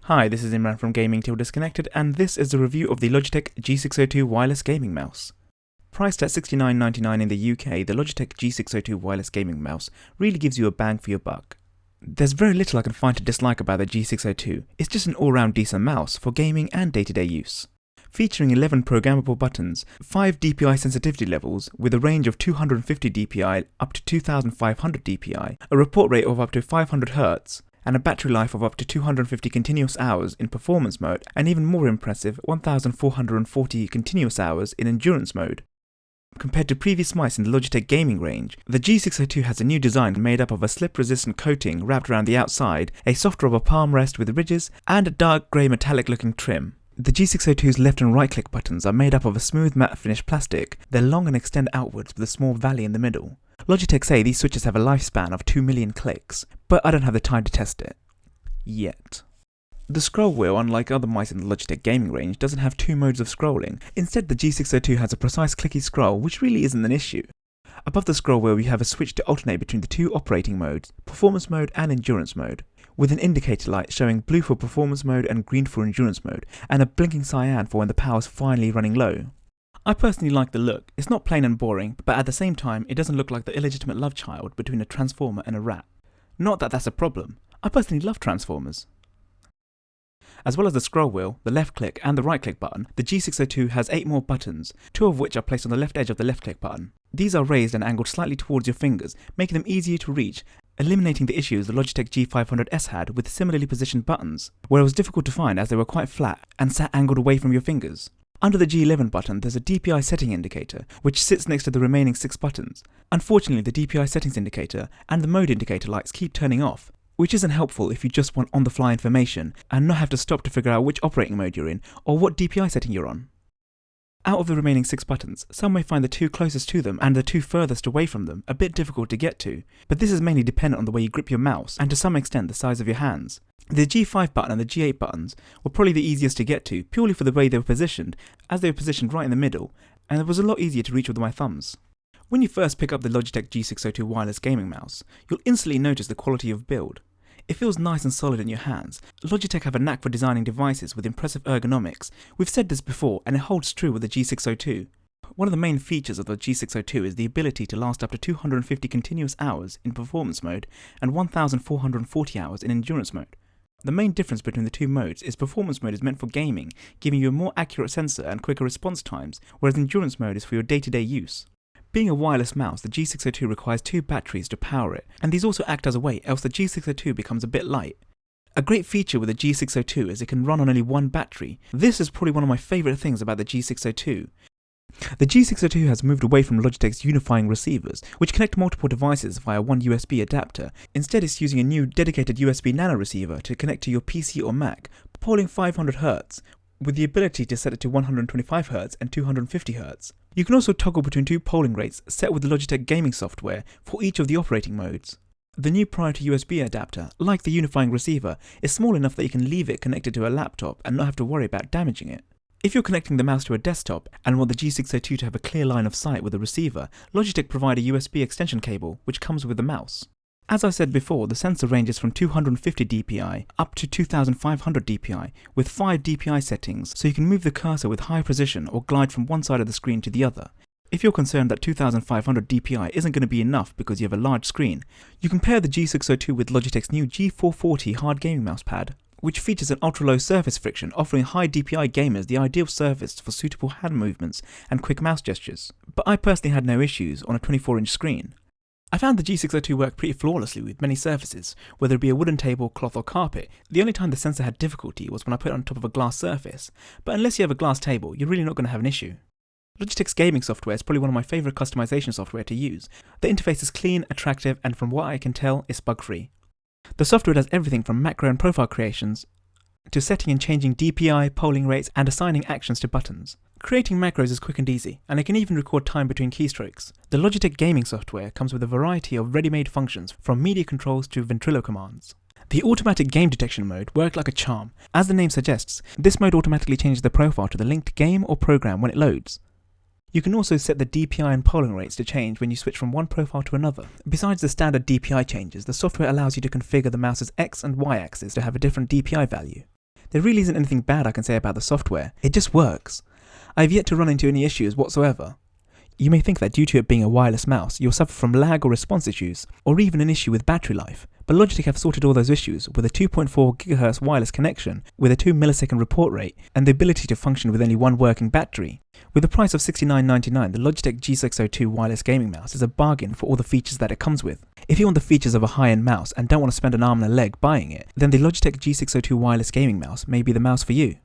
Hi, this is Imran from Gaming Till Disconnected, and this is a review of the Logitech G602 wireless gaming mouse. Priced at $69.99 in the UK, the Logitech G602 wireless gaming mouse really gives you a bang for your buck. There's very little I can find to dislike about the G602, it's just an all-round decent mouse for gaming and day-to-day use. Featuring 11 programmable buttons, 5 DPI sensitivity levels with a range of 250 DPI up to 2500 DPI, a report rate of up to 500 Hz, and a battery life of up to 250 continuous hours in performance mode, and even more impressive 1440 continuous hours in endurance mode. Compared to previous mice in the Logitech gaming range, the G602 has a new design made up of a slip-resistant coating wrapped around the outside, a soft rubber palm rest with ridges, and a dark grey metallic-looking trim. The G602's left and right click buttons are made up of a smooth matte finish plastic. They're long and extend outwards with a small valley in the middle. Logitech say these switches have a lifespan of 2 million clicks, but I don't have the time to test it. Yet. The scroll wheel, unlike other mice in the Logitech gaming range, doesn't have two modes of scrolling. Instead, the G602 has a precise clicky scroll, which really isn't an issue. Above the scroll wheel, you have a switch to alternate between the two operating modes, performance mode and endurance mode, with an indicator light showing blue for performance mode and green for endurance mode, and a blinking cyan for when the power's finally running low. I personally like the look. It's not plain and boring, but at the same time, it doesn't look like the illegitimate love child between a transformer and a rat. Not that that's a problem. I personally love transformers. As well as the scroll wheel, the left click and the right click button, the G602 has 8 more buttons, 2 of which are placed on the left edge of the left click button. These are raised and angled slightly towards your fingers, making them easier to reach, eliminating the issues the Logitech G500S had with similarly positioned buttons, where it was difficult to find as they were quite flat and sat angled away from your fingers. Under the G11 button, there's a DPI setting indicator, which sits next to the remaining 6 buttons. Unfortunately, the DPI settings indicator and the mode indicator lights keep turning off, which isn't helpful if you just want on-the-fly information and not have to stop to figure out which operating mode you're in or what DPI setting you're on. Out of the remaining 6 buttons, some may find the 2 closest to them and the 2 furthest away from them a bit difficult to get to, but this is mainly dependent on the way you grip your mouse and to some extent the size of your hands. The G5 button and the G8 buttons were probably the easiest to get to purely for the way they were positioned, as they were positioned right in the middle, and it was a lot easier to reach with my thumbs. When you first pick up the Logitech G602 wireless gaming mouse, you'll instantly notice the quality of build. It feels nice and solid in your hands. Logitech have a knack for designing devices with impressive ergonomics. We've said this before, and it holds true with the G602. One of the main features of the G602 is the ability to last up to 250 continuous hours in performance mode and 1440 hours in endurance mode. The main difference between the two modes is performance mode is meant for gaming, giving you a more accurate sensor and quicker response times, whereas endurance mode is for your day-to-day use. Being a wireless mouse, the G602 requires 2 batteries to power it, and these also act as a weight, else the G602 becomes a bit light. A great feature with the G602 is it can run on only one battery. This is probably one of my favourite things about the G602. The G602 has moved away from Logitech's unifying receivers, which connect multiple devices via one USB adapter. Instead, it's using a new dedicated USB nano receiver to connect to your PC or Mac, polling 500 Hz, with the ability to set it to 125 Hz and 250 Hz. You can also toggle between 2 polling rates set with the Logitech gaming software for each of the operating modes. The new prior to USB adapter, like the unifying receiver, is small enough that you can leave it connected to a laptop and not have to worry about damaging it. If you're connecting the mouse to a desktop and want the G602 to have a clear line of sight with a receiver, Logitech provide a USB extension cable which comes with the mouse. As I said before, the sensor ranges from 250 DPI up to 2500 DPI with 5 DPI settings, so you can move the cursor with high precision or glide from one side of the screen to the other. If you're concerned that 2500 DPI isn't going to be enough because you have a large screen, you can pair the G602 with Logitech's new G440 hard gaming mousepad, which features an ultra-low surface friction, offering high DPI gamers the ideal surface for suitable hand movements and quick mouse gestures. But I personally had no issues on a 24-inch screen. I found the G602 work pretty flawlessly with many surfaces, whether it be a wooden table, cloth or carpet. The only time the sensor had difficulty was when I put it on top of a glass surface, but unless you have a glass table, you're really not going to have an issue. Logitech's gaming software is probably one of my favourite customization software to use. The interface is clean, attractive, and from what I can tell, is bug-free. The software does everything from macro and profile creations to setting and changing DPI, polling rates, and assigning actions to buttons. Creating macros is quick and easy, and it can even record time between keystrokes. The Logitech gaming software comes with a variety of ready-made functions, from media controls to ventrilo commands. The automatic game detection mode worked like a charm. As the name suggests, this mode automatically changes the profile to the linked game or program when it loads. You can also set the DPI and polling rates to change when you switch from one profile to another. Besides the standard DPI changes, the software allows you to configure the mouse's X and Y axis to have a different DPI value. There really isn't anything bad I can say about the software, it just works. I have yet to run into any issues whatsoever. You may think that due to it being a wireless mouse, you'll suffer from lag or response issues, or even an issue with battery life, but Logitech have sorted all those issues with a 2.4 GHz wireless connection with a 2 millisecond report rate and the ability to function with only one working battery. With the price of $69.99, the Logitech G602 wireless gaming mouse is a bargain for all the features that it comes with. If you want the features of a high-end mouse and don't want to spend an arm and a leg buying it, then the Logitech G602 wireless gaming mouse may be the mouse for you.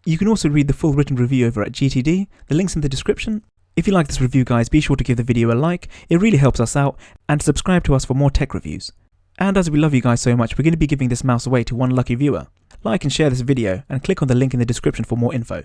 You can also read the full written review over at GTD, the link's in the description. If you like this review guys, be sure to give the video a like, it really helps us out, and subscribe to us for more tech reviews. And as we love you guys so much, we're going to be giving this mouse away to one lucky viewer. Like and share this video, and click on the link in the description for more info.